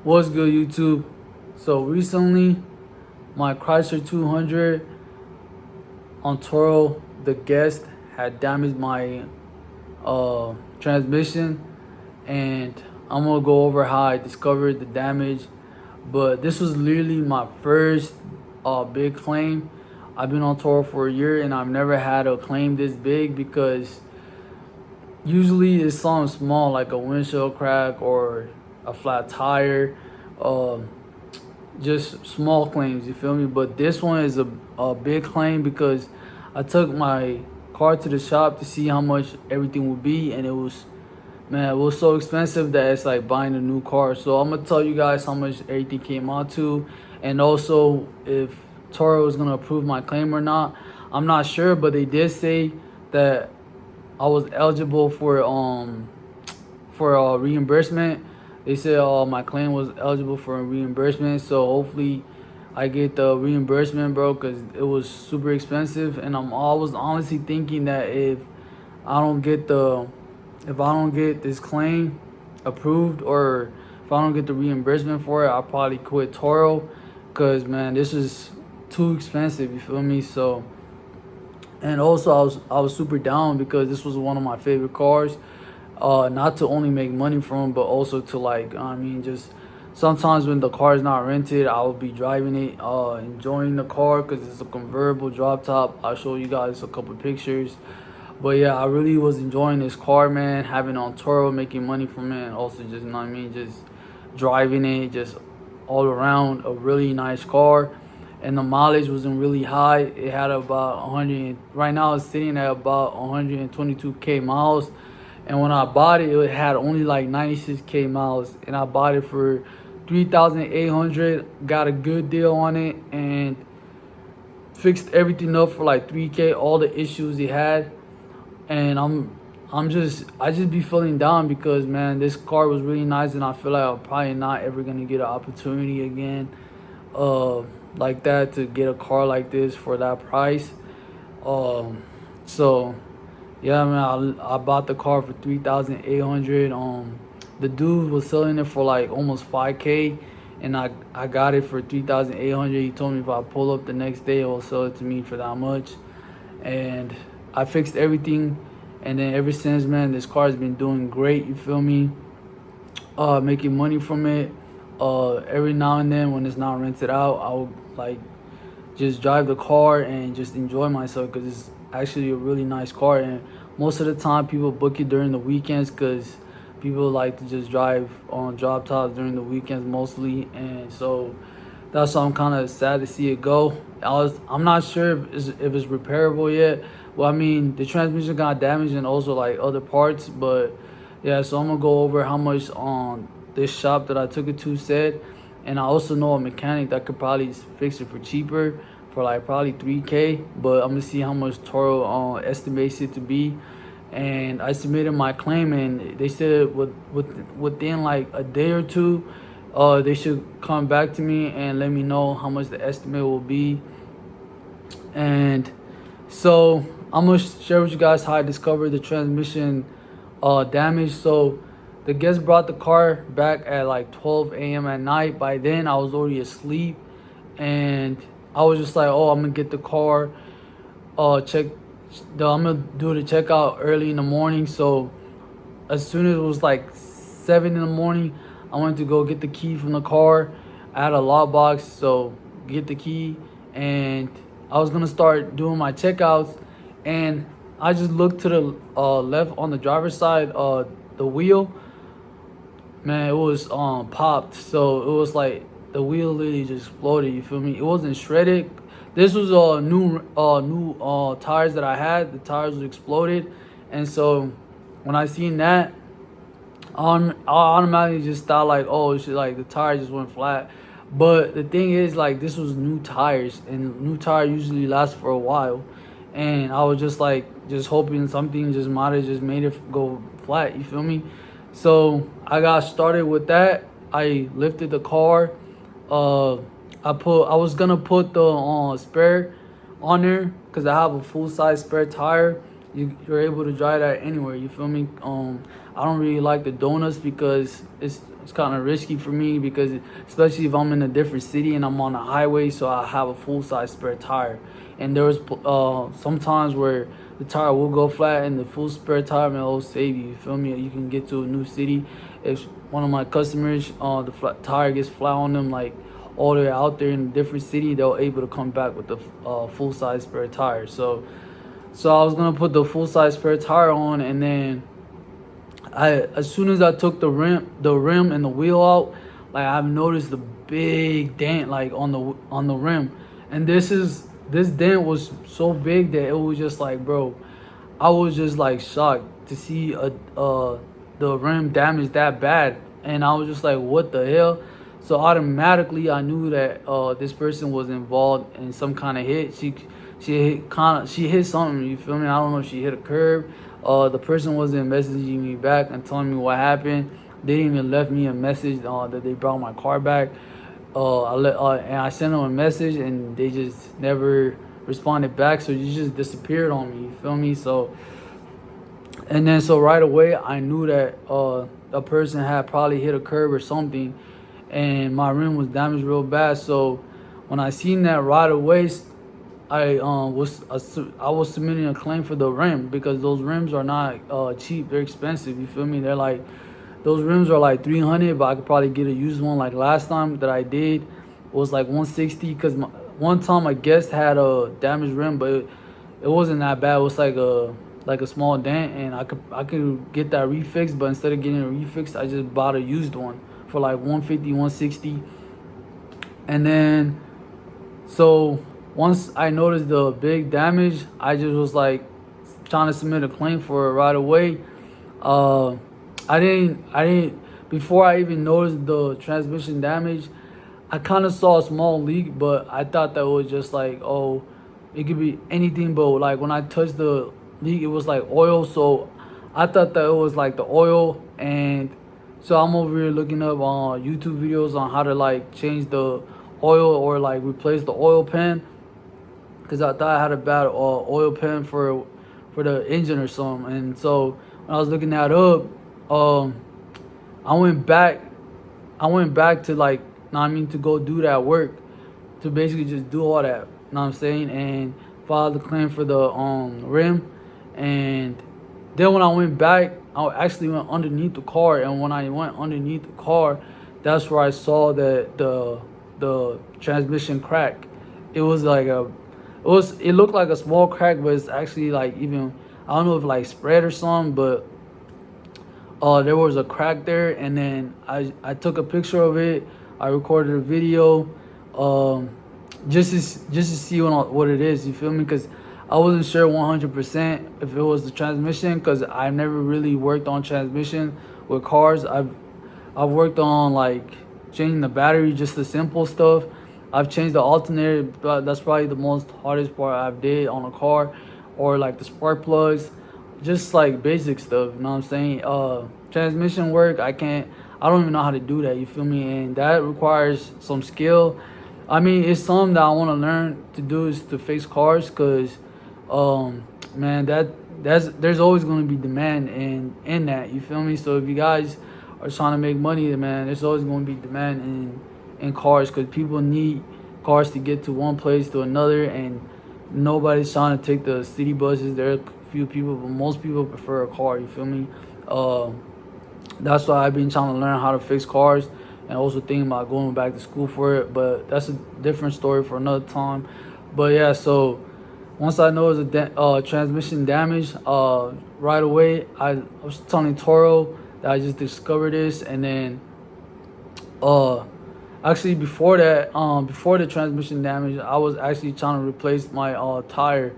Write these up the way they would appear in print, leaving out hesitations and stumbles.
What's good, YouTube? So recently, my Chrysler 200 on Turo, the guest had damaged my transmission, and I'm gonna go over how I discovered the damage. But this was literally my first big claim. I've been on Turo for a year, and I've never had a claim this big because usually it's something small like a windshield crack or a flat tire. Um, just small claims, you feel me? But this one is a big claim because I took my car to the shop to see how much everything would be, and it was so expensive that it's like buying a new car. So I'm gonna tell you guys how much everything came out to, and also if Toro is gonna approve my claim or not. I'm not sure, but they did say that I was eligible for reimbursement. They said my claim was eligible for reimbursement, so hopefully I get the reimbursement, bro, because it was super expensive. And I was honestly thinking that I don't get the if I don't get this claim approved, or if I don't get the reimbursement for it, I'll probably quit Toro, because man, this is too expensive, you feel me? So, and also I was super down because this was one of my favorite cars. Not to only make money from it, but also to, like, I mean, just sometimes when the car is not rented, I will be driving it, enjoying the car because it's a convertible drop top. I'll show you guys a couple pictures. But yeah, I really was enjoying this car, man. Having it on Turo, making money from it, and also just, you know what I mean, just driving it, just all around a really nice car. And the mileage wasn't really high. It had about 100. Right now, it's sitting at about 122k miles. And when I bought it, it had only like 96k miles, and I bought it for 3,800. Got a good deal on it, and fixed everything up for like 3k. All the issues it had, and I just be feeling down because, man, this car was really nice, and I feel like I'm probably not ever gonna get an opportunity again, like that, to get a car like this for that price. So yeah, man, I bought the car for 3,800. The dude was selling it for like almost 5k, and I got it for 3,800. He told me if I pull up the next day, he'll sell it to me for that much. And I fixed everything, and then ever since, man, this car has been doing great. You feel me? Making money from it. Every now and then when it's not rented out, I'll like just drive the car and just enjoy myself because it's actually a really nice car. And most of the time people book it during the weekends because people like to just drive on drop tops during the weekends mostly. And so that's why I'm kind of sad to see it go. I'm not sure if it's repairable yet. Well, I mean, the transmission got damaged and also like other parts, but yeah. So I'm gonna go over how much this shop that I took it to said, and I also know a mechanic that could probably fix it for cheaper, for like probably 3k. But I'm gonna see how much Toro estimates it to be. And I submitted my claim, and they said within like a day or two, they should come back to me and let me know how much the estimate will be. And so I'm gonna share with you guys how I discovered the transmission damage. So the guest brought the car back at like 12 a.m. at night. By then I was already asleep, and I was just like, oh, I'm gonna get the car I'm gonna do the checkout early in the morning. So as soon as it was like 7 in the morning, I went to go get the key from the car. I had a lockbox, so get the key, and I was gonna start doing my checkouts. And I just looked to the left on the driver's side, the wheel, man, it was popped. So it was like the wheel literally just exploded, you feel me? It wasn't shredded. This was new tires that I had. The tires was exploded. And so when I seen that, I automatically just thought like, oh shit, like the tire just went flat. But the thing is, like, this was new tires, and new tire usually lasts for a while. And I was just like, just hoping something just might have just made it go flat, you feel me? So I got started with that. I lifted the car. I was gonna put the spare on there because I have a full size spare tire. You're able to drive that anywhere, you feel me? I don't really like the donuts because it's of risky for me, because especially if I'm in a different city and I'm on a highway, so I have a full size spare tire. And there was sometimes where the tire will go flat, and the full spare tire, man, will save you. You feel me? You can get to a new city. If one of my customers, the tire gets flat on them, like all the way out there in a different city, they're able to come back with the full size spare tire. So I was gonna put the full size spare tire on, and then as soon as I took the rim and the wheel out, like I've noticed a big dent like on the rim, and this dent was so big that it was just like, bro, I was just like shocked to see the rim damaged that bad, and I was just like, what the hell? So automatically I knew that this person was involved in some kind of hit. She hit something, you feel me? I don't know if she hit a curb. The person wasn't messaging me back and telling me what happened. They didn't even left me a message that they brought my car back. And I sent them a message, and they just never responded back. So you just disappeared on me, you feel me? So right away I knew that a person had probably hit a curb or something, and my rim was damaged real bad. So when I seen that right away, I was submitting a claim for the rim, because those rims are not cheap. They're expensive, you feel me? Those rims are like 300, but I could probably get a used one. Like last time that I did was like 160, because one time a guest had a damaged rim, but it wasn't that bad. It was like a small dent, and I could get that refixed, but instead of getting it refixed, I just bought a used one for like 150, 160. And then so once I noticed the big damage, I just was like trying to submit a claim for it right away. I didn't before I even noticed the transmission damage, I kind of saw a small leak, but I thought that was just like, oh, it could be anything. But like when I touched the leak, it was like oil, so I thought that it was like the oil. And so I'm over here looking up on YouTube videos on how to like change the oil or like replace the oil pan, because I thought I had a bad oil pan for the engine or something. And so when I was looking that up, I went back to like, to go do that work, to basically just do all that, and file the claim for the rim. And then when I went back, I actually went underneath the car, and when I went underneath the car, that's where I saw that the transmission crack. It was like it looked like a small crack, but it's actually like, even, I don't know if like spread or something, but there was a crack there. And then I took a picture of it. I recorded a video, just to see what it is, you feel me? Because I wasn't sure 100% if it was the transmission, because I've never really worked on transmission with cars. I've worked on like changing the battery, just the simple stuff. I've changed the alternator, but that's probably the most hardest part I've did on a car, or like the spark plugs, just like basic stuff, you know what I'm saying? Transmission work, I don't even know how to do that, you feel me? And that requires some skill. I mean, it's something that I want to learn to do, is to fix cars, because man, there's always going to be demand in that, you feel me? So if you guys are trying to make money, man, there's always going to be demand in cars, because people need cars to get to one place to another, and nobody's trying to take the city buses. There are a few people, but most people prefer a car, you feel me? That's why I've been trying to learn how to fix cars, and also thinking about going back to school for it, but that's a different story for another time. But yeah, so once I noticed a transmission damage, right away I was telling Turo that I just discovered this. And then actually before that, before the transmission damage, I was actually trying to replace my tire.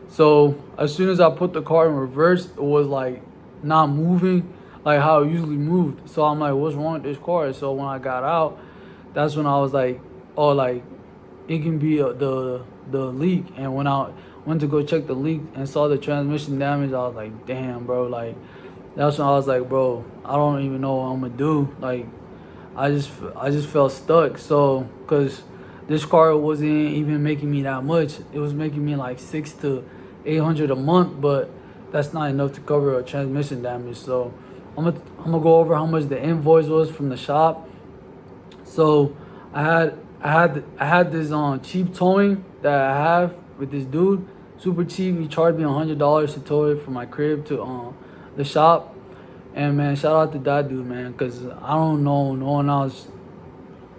So as soon as I put the car in reverse, it was like not moving like how it usually moved. So I'm like, what's wrong with this car? So when I got out, that's when I was like, oh, like it can be the leak. And when I went to go check the leak and saw the transmission damage, I was like, damn, bro. Like that's when I was like, bro, I don't even know what I'm gonna do. Like I just felt stuck. So because this car wasn't even making me that much. It was making me like $600 to $800 a month, but that's not enough to cover a transmission damage. So I'm gonna go over how much the invoice was from the shop. So I had this cheap towing that I have with this dude, super cheap. He charged me $100 to tow it from my crib to the shop. And man, shout out to that dude, man, cause I don't know no one else.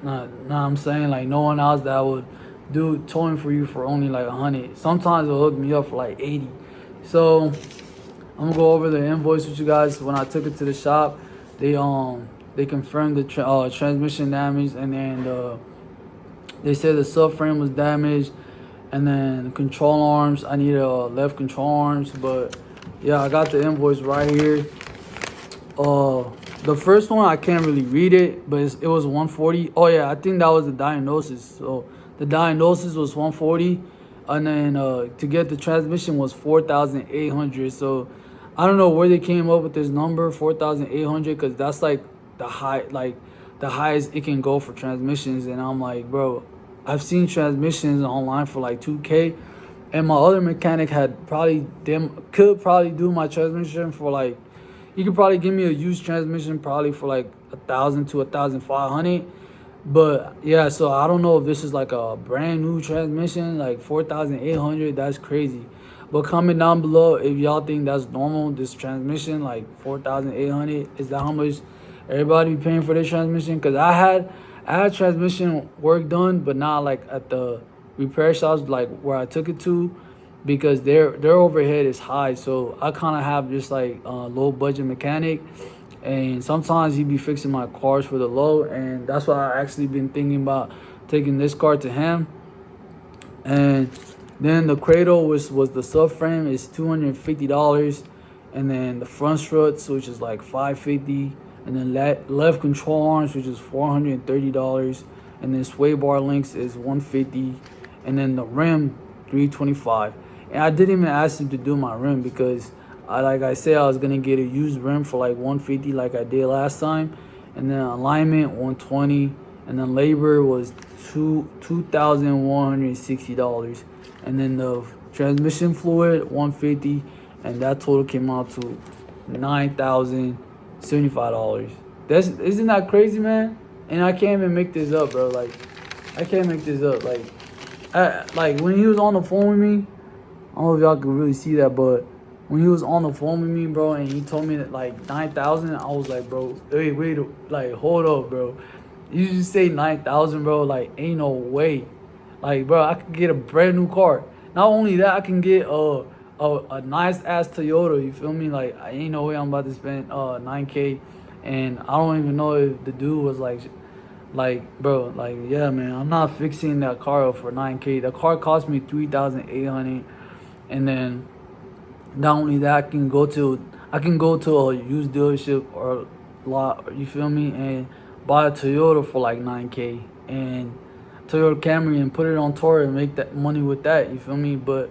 Nah, I'm saying like no one else that would do towing for you for only like 100. Sometimes they'll hook me up for like 80. So I'm gonna go over the invoice with you guys. When I took it to the shop, they confirmed the transmission damage, and then they said the subframe was damaged, and then the control arms. I need left control arms, but yeah, I got the invoice right here. The first one I can't really read it, but it was 140. Oh yeah, I think that was the diagnosis. So the diagnosis was 140, and then to get the transmission was 4,800. So I don't know where they came up with this number 4,800, because that's like the highest it can go for transmissions. And I'm like, bro, I've seen transmissions online for like 2K, and my other mechanic could probably do my transmission for like, you could probably give me a used transmission probably for like 1,000 to 1,500. But yeah, so I don't know if this is like a brand new transmission, like 4,800. That's crazy. But comment down below if y'all think that's normal. This transmission, like 4,800, is that how much everybody be paying for this transmission? Cause I had transmission work done, but not like at the repair shops like where I took it to, because their overhead is high. So I kind of have just like a low budget mechanic, and sometimes he be fixing my cars for the low, and that's why I actually been thinking about taking this car to him. And then the cradle was the subframe is $250, and then the front struts, which is like $550, and then left control arms, which is $430, and then sway bar links is $150, and then the rim $325. And I didn't even ask him to do my rim, because like I said, I was gonna get a used rim for like $150 like I did last time, and then alignment $120, and then labor was $2,160, and then the transmission fluid $150, and that total came out to $9,075. Isn't that crazy, man? And I can't even make this up, bro. Like, I can't make this up. Like when he was on the phone with me, I don't know if y'all can really see that, but when he was on the phone with me, bro, and he told me that like 9,000, I was like, bro, wait, like hold up, bro. You just say 9,000, bro. Like, ain't no way. Like, bro, I could get a brand new car. Not only that, I can get a nice ass Toyota. You feel me? Like, I ain't no way I'm about to spend 9K, and I don't even know if the dude was like, bro, like, yeah, man, I'm not fixing that car up for 9K. The car cost me 3,800, and then not only that, I can go to a used dealership or lot. You feel me? And buy a Toyota for like 9K, and Toyota Camry, and put it on Turo and make that money with that. You feel me? But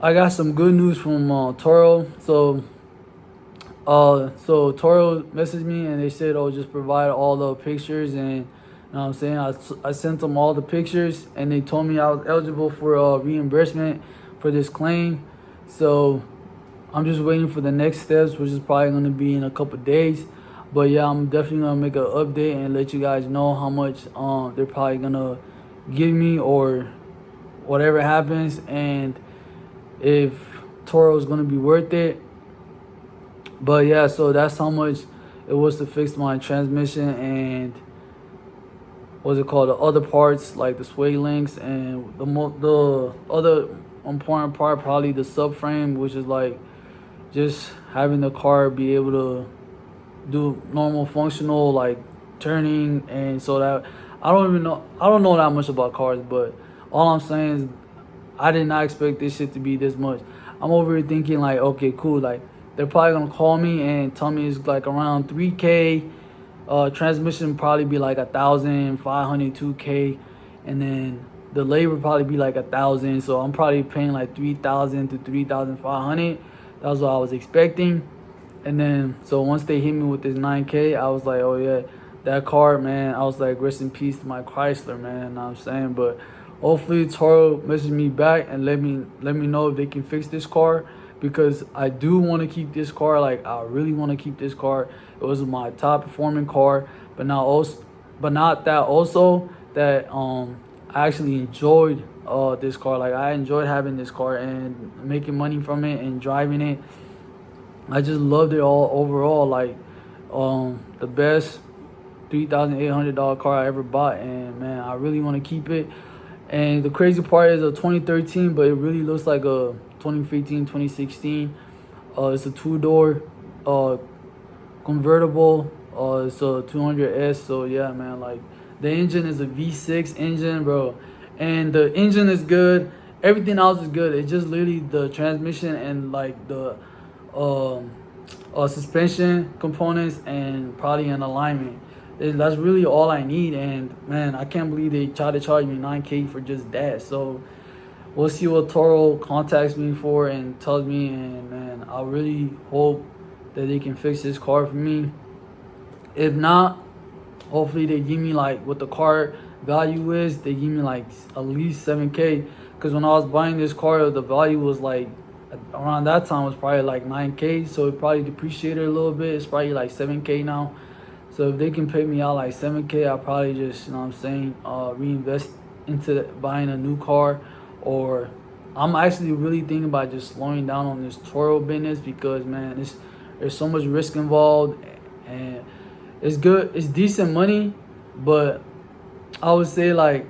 I got some good news from Turo. So Turo messaged me, and they said, "Oh, just provide all the pictures." And you know what I'm saying, I sent them all the pictures, and they told me I was eligible for reimbursement for this claim. So I'm just waiting for the next steps, which is probably gonna be in a couple days. But yeah, I'm definitely gonna make an update and let you guys know how much they're probably gonna give me, or whatever happens, and if Turo is gonna be worth it. But yeah, so that's how much it was to fix my transmission, and what's it called, the other parts like the sway links, and the other important part probably the subframe, which is like just having the car be able to do normal functional like turning. And so that I don't know that much about cars, but all I'm saying is I did not expect this shit to be this much. I'm over here thinking like, okay, cool, like they're probably gonna call me and tell me it's like around 3K. Transmission probably be like 1,500, 2K, and then the labor probably be like 1,000. So I'm probably paying like 3,000 to 3,500. That's what I was expecting. And then so once they hit me with this 9K, I was like, oh yeah, that car, man. I was like, rest in peace to my Chrysler, man. You know what I'm saying? But hopefully Turo message me back and let me know if they can fix this car, because I do want to keep this car. Like, I really want to keep this car. It was my top performing car, but now also, but not that also that I actually enjoyed this car. Like, I enjoyed having this car and making money from it and driving it. I just loved it all overall. Like, the best $3,800 car I ever bought, and man, I really want to keep it. And the crazy part is a 2013, but it really looks like a 2015, 2016. It's a two-door convertible. It's a 200S. So yeah, man, like, the engine is a V6 engine, bro, and the engine is good. Everything else is good. It's just literally the transmission and like the suspension components and probably an alignment. That's really all I need. And man, I can't believe they tried to charge me $9K for just that. So we'll see what Turo contacts me for and tells me. And man, I really hope that they can fix this car for me. If not, hopefully they give me like what the car value is. They give me like at least 7K. Because when I was buying this car, the value was like, around that time was probably like 9K. So it probably depreciated a little bit. It's probably like 7K now. So if they can pay me out like 7K, I'll probably just, you know what I'm saying, reinvest into buying a new car. Or I'm actually really thinking about just slowing down on this Turo business, because man, there's so much risk involved, and it's good, it's decent money, but I would say like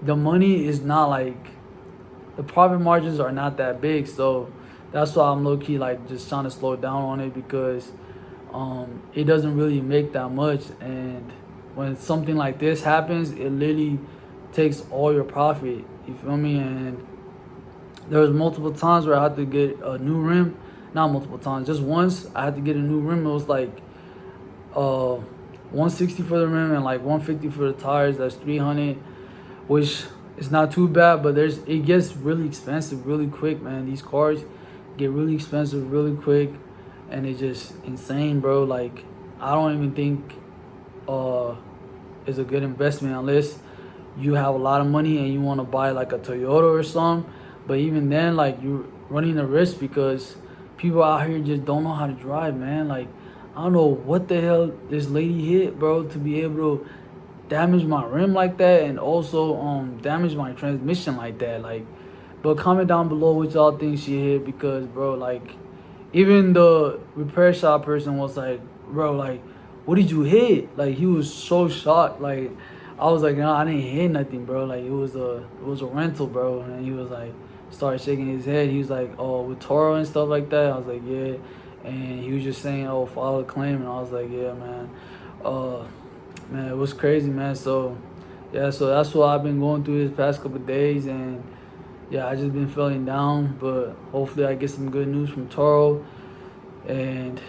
the money is not like, the profit margins are not that big. So that's why I'm low-key like just trying to slow down on it, because it doesn't really make that much. And when something like this happens, it literally takes all your profit, you feel me? And there was multiple times where I had to get a new rim. Not multiple times, just once I had to get a new rim. It was like 160 for the rim and like 150 for the tires. That's 300, which is not too bad, but it gets really expensive really quick, man. These cars get really expensive really quick, and it's just insane, bro. Like, I don't even think it's a good investment unless you have a lot of money and you want to buy like a Toyota or something. But even then, like, you're running a risk, because people out here just don't know how to drive, man. Like, I don't know what the hell this lady hit, bro, to be able to damage my rim like that, and also damage my transmission like that. Like, but comment down below what y'all think she hit, because bro, like, even the repair shop person was like, bro, like, what did you hit? Like, he was so shocked. Like, I was like, no, I didn't hit nothing, bro. Like, it was a rental, bro. And he was like, started shaking his head. He was like, oh, with Turo and stuff like that. I was like, yeah. And he was just saying, oh, file a claim. And I was like, yeah, man. Man, it was crazy, man. So yeah, so that's what I've been going through this past couple of days. And yeah, I just been feeling down, but hopefully I get some good news from Turo. And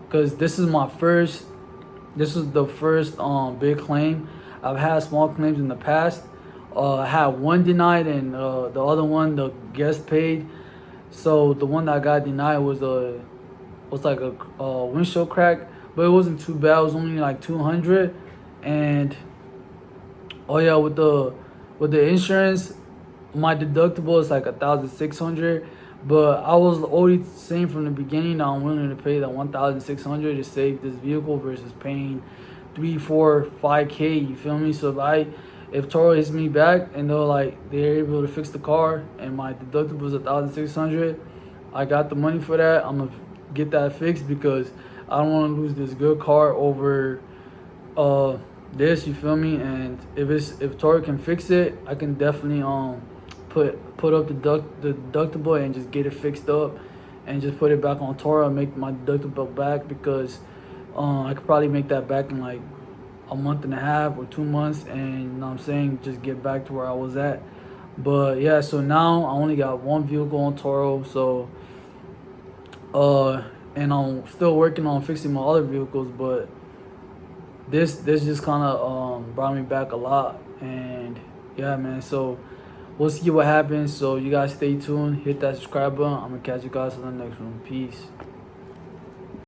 because this is the first big claim. I've had small claims in the past. I had one denied, and the other one, the guest paid. So the one that got denied was like a windshield crack, but it wasn't too bad. It was only like 200. And oh yeah, with the insurance, my deductible is like 1,600. But I was already saying from the beginning that I'm willing to pay that 1,600 to save this vehicle versus paying 3, 4, 5K. You feel me? So if Turo hits me back and they're able to fix the car and my deductible is 1,600, I got the money for that. I'm gonna get that fixed, because I don't want to lose this good car over this. You feel me? And if Turo can fix it, I can definitely put up the deductible and just get it fixed up and just put it back on Turo and make my deductible back, because I could probably make that back in like a month and a half or 2 months, and you know what I'm saying, just get back to where I was at. But yeah, so now I only got one vehicle on Turo. So and I'm still working on fixing my other vehicles, but this just kind of brought me back a lot. And yeah, man, so we'll see what happens. So you guys stay tuned, hit that subscribe button. I'm gonna catch you guys on the next one. Peace.